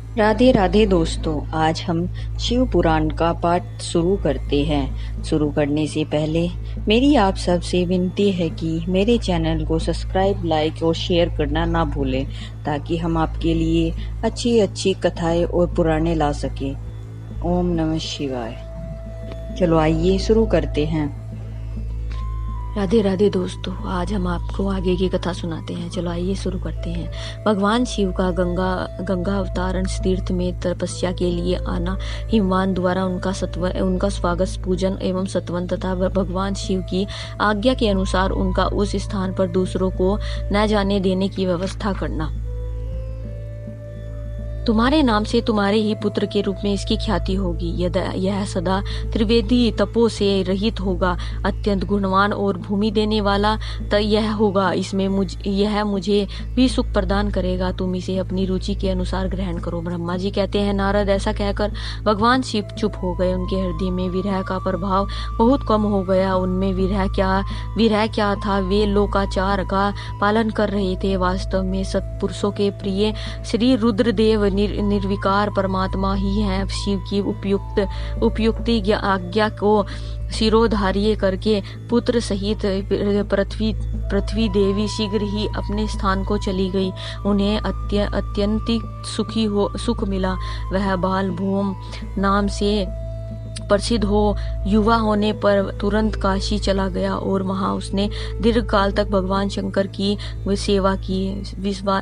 राधे राधे दोस्तों, आज हम शिव पुराण का पाठ शुरू करते हैं। शुरू करने से पहले मेरी आप सबसे विनती है कि मेरे चैनल को सब्सक्राइब, लाइक और शेयर करना ना भूलें, ताकि हम आपके लिए अच्छी अच्छी कथाएं और पुराणे ला सकें। ओम नमः शिवाय। चलो आइए शुरू करते हैं। राधे राधे दोस्तों, आज हम आपको आगे की कथा सुनाते हैं। चलो आइए शुरू करते हैं। भगवान शिव का गंगा अवतारण तीर्थ में तपस्या के लिए आना, हिमवान द्वारा उनका स्वागत, पूजन एवं सत्वन तथा भगवान शिव की आज्ञा के अनुसार उनका उस स्थान पर दूसरों को न जाने देने की व्यवस्था करना। तुम्हारे नाम से तुम्हारे ही पुत्र के रूप में इसकी ख्याति होगी। यह सदा त्रिवेदी तपो से रहित होगा, अत्यंत गुणवान और भूमि देने वाला यह होगा। यह मुझे भी सुख प्रदान करेगा। तुम इसे अपनी रुचि के अनुसार ग्रहण करो। ब्रह्मा जी कहते हैं, नारद ऐसा कहकर भगवान शिव चुप हो गए। उनके हृदय में विरह का प्रभाव बहुत कम हो गया। उनमें विरह क्या था? वे लोकाचार का पालन कर रहे थे। वास्तव में सत्पुरुषों के प्रिय श्री रुद्रदेव निर्विकार परमात्मा ही हैं। शिव की उपयुक्ति आज्ञा को शिरोधार्य करके पुत्र सहित पृथ्वी देवी शीघ्र ही अपने स्थान को चली गई। उन्हें अत्यंतिक सुख मिला। वह बाल भूम नाम से प्रसिद्ध हो युवा होने पर तुरंत काशी चला गया और वहां उसने दीर्घ काल तक भगवान शंकर की सेवा की।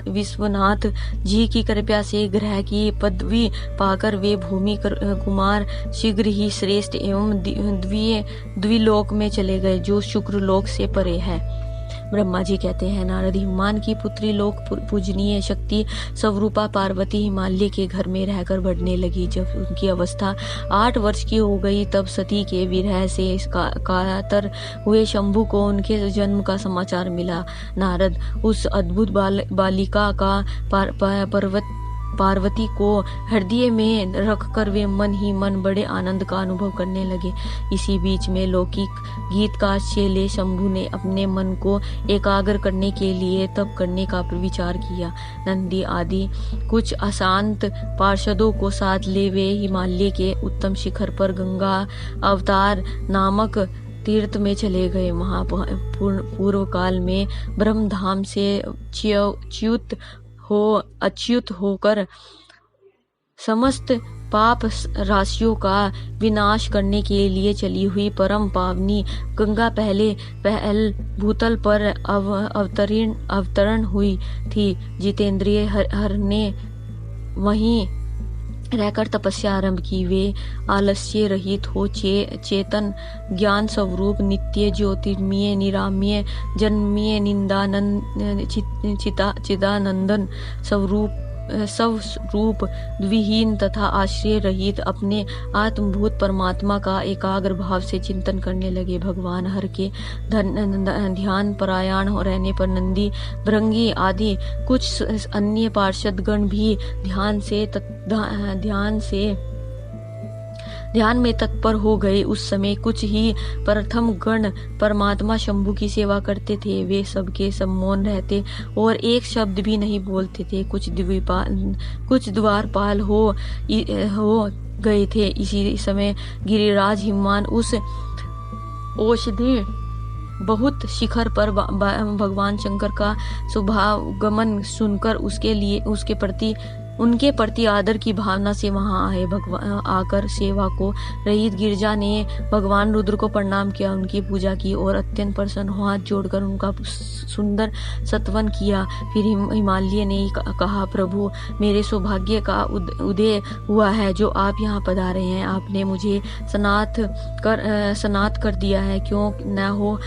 विश्वनाथ जी की कृपा से ग्रह की पदवी पाकर वे भूमि कुमार शीघ्र ही श्रेष्ठ एवं द्विलोक में चले गए, जो शुक्र लोक से परे है। ब्रह्मा जी कहते हैं, नारद, हिमान की पुत्री लोक पूजनीय शक्ति स्वरूपा पार्वती हिमालय के घर में रहकर बढ़ने लगी। जब उनकी अवस्था 8 वर्ष की हो गई, तब सती के विरह से कातर हुए शंभु को उनके जन्म का समाचार मिला। नारद उस अद्भुत बालिका का पार्वती को हृदय में रखकर वे मन ही मन बड़े आनंद का अनुभव करने लगे। इसी बीच में लौकिक गीत का आश्चर्य शंभु ने अपने मन को एकाग्र करने के लिए तप करने का विचार किया। नंदी आदि कुछ अशांत पार्षदों को साथ ले वे हिमालय के उत्तम शिखर पर गंगा अवतार नामक तीर्थ में चले गए। वहां पूर्व काल में ब्रह्मधाम से अच्युत होकर समस्त पाप राशियों का विनाश करने के लिए चली हुई परम पावनी गंगा पहल भूतल पर अवतरण हुई थी। जितेंद्रिय हर ने वहीं रहकर तपस्या आरंभ की। वे आलस्य रहित हो चेतन ज्ञान स्वरूप नित्य ज्योतिर्मय निरामय जन्मय चिदानंदन स्वरूप द्विहीन तथा आश्रय रहित अपने आत्मभूत परमात्मा का एकाग्र भाव से चिंतन करने लगे। भगवान हर के ध्यान परायण रहने पर नंदी, भृंगी आदि कुछ अन्य पार्षदगण भी ध्यान में तत्पर हो गए। उस समय कुछ ही प्रथम गण परमात्मा शंभु की सेवा करते थे। वे सबके सब मौन रहते और एक शब्द भी नहीं बोलते थे। कुछ द्वारपाल हो गए थे। इसी समय गिरिराज हिमवान उस औषधि बहुत शिखर पर भगवान शंकर का शुभागमन सुनकर उनके प्रति आदर की भावना से वहां आए। आकर सेवा को रहित गिरजा ने भगवान रुद्र को प्रणाम किया, उनकी पूजा की और अत्यंत प्रसन्न हाथ जोड़कर उनका सुंदर सत्वन किया। फिर हिमालय ने कहा, प्रभु, मेरे सौभाग्य का उदय हुआ है जो आप यहाँ पधारे हैं। आपने मुझे सनात कर दिया है। क्यों न हो,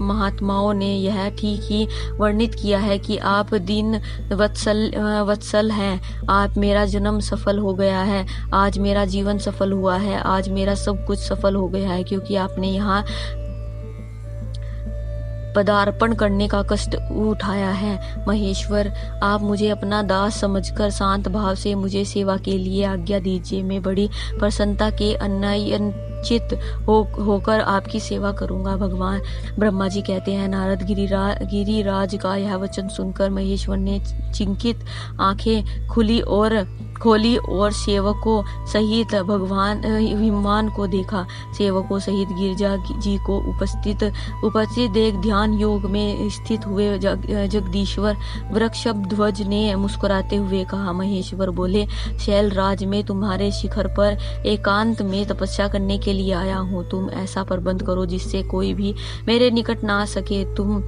महात्माओं ने यह ठीक ही वर्णित किया है कि आप दीन वत्सल हैं। आज मेरा जन्म सफल हो गया है, आज मेरा जीवन सफल हुआ है, आज मेरा सब कुछ सफल हो गया है, क्योंकि आपने यहाँ पदार्पण करने का कष्ट उठाया है। महेश्वर, आप मुझे अपना दास समझकर शांत भाव से मुझे सेवा के लिए आज्ञा दीजिए। मैं बड़ी प्रसन्नता के चित होकर आपकी सेवा करूंगा। भगवान ब्रह्मा जी कहते हैं, नारद, गिरिराज का यह वचन सुनकर महेश्वर ने चिंतित आंखें खुली और खोली और सेवकों सहित भगवान विमान को देखा। सेवकों सहित गिरजा जी को उपस्थित देख ध्यान योग में स्थित हुए जगदीश्वर वृषभध्वज ने मुस्कुराते हुए कहा। महेश्वर बोले, शैलराज में तुम्हारे शिखर पर एकांत में तपस्या करने के लिए आया हूँ। तुम ऐसा प्रबंध करो जिससे कोई भी मेरे निकट ना आ सके। तुम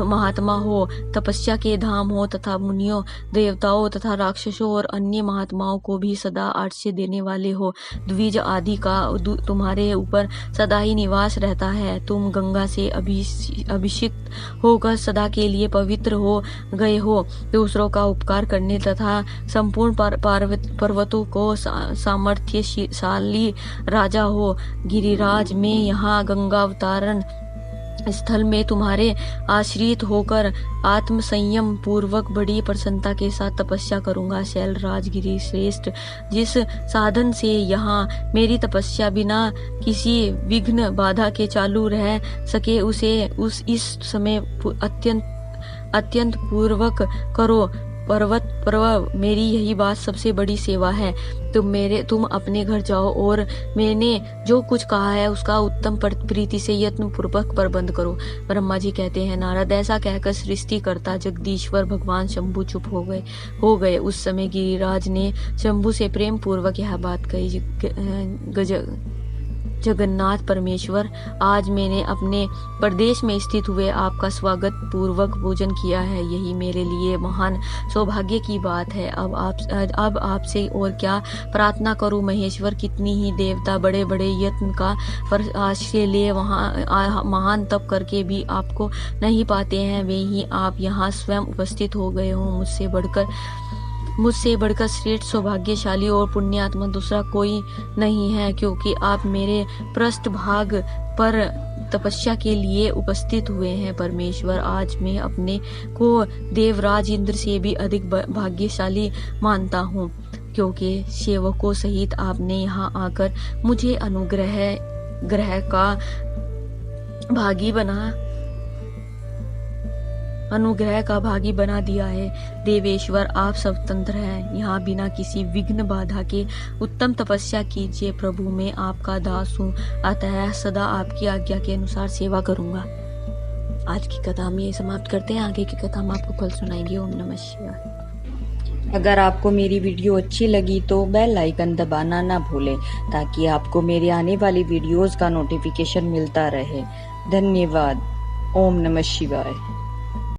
महात्मा हो, तपस्या के धाम हो तथा मुनियों, देवताओं तथा राक्षसों और अन्य महात्माओं को भी सदा आश्रय देने वाले हो। द्विज आदि का तुम्हारे ऊपर सदा ही निवास रहता है। तुम गंगा से अभिषिक्त होकर सदा के लिए पवित्र हो गए हो। दूसरों का उपकार करने तथा संपूर्ण पर्वतों को सामर्थ्यशाली राजा हो। गिरिराज में यहाँ गंगावतारण स्थल में तुम्हारे आश्रित होकर आत्म संयम पूर्वक बड़ी प्रसन्नता के साथ तपस्या करूंगा। शैलराज गिरि श्रेष्ठ, जिस साधन से यहाँ मेरी तपस्या बिना किसी विघ्न बाधा के चालू रह सके उसे इस समय अत्यंत पूर्वक करो। पर्वत मेरी यही बात सबसे बड़ी सेवा है। तुम अपने घर जाओ और मैंने जो कुछ कहा है उसका उत्तम प्रीति से यत्न पूर्वक प्रबंध करो। ब्रह्मा जी कहते हैं, नारद ऐसा कहकर सृष्टि करता जगदीश्वर भगवान शंभु चुप हो गए। उस समय गिरिराज ने शंभु से प्रेम पूर्वक यह बात कही। जगन्नाथ परमेश्वर, आज मैंने अपने प्रदेश में स्थित हुए आपका स्वागत पूर्वक भोजन किया है। यही मेरे लिए महान सौभाग्य की बात है। अब आपसे और क्या प्रार्थना करूं महेश्वर। कितनी ही देवता बड़े बड़े यत्न का आश्रय ले वहाँ महान तप करके भी आपको नहीं पाते हैं। वे ही आप यहाँ स्वयं उपस्थित हो गए हो। मुझसे बढ़कर श्रेष्ठ सौभाग्यशाली और पुण्यात्मा दूसरा कोई नहीं है, क्योंकि आप मेरे पृष्ठभाग पर तपस्या के लिए उपस्थित हुए हैं। परमेश्वर, आज मैं अपने को देवराज इंद्र से भी अधिक भाग्यशाली मानता हूँ, क्योंकि सेवकों सहित आपने यहाँ आकर मुझे अनुग्रह का भागी बना दिया है। देवेश्वर, आप स्वतंत्र हैं। यहाँ बिना किसी विघ्न बाधा के उत्तम तपस्या कीजिए। प्रभु, मैं आपका दास हूँ, अतः सदा आपकी आज्ञा के अनुसार सेवा करूँगा। आज की कथा हम ये समाप्त करते हैं। आगे की कथा हम आपको कल सुनाएंगे। ओम नमः शिवाय। अगर आपको मेरी वीडियो अच्छी लगी तो बेल आइकन दबाना ना भूलें, ताकि आपको मेरे आने वाली वीडियोस का नोटिफिकेशन मिलता रहे। धन्यवाद। ओम नमः शिवाय।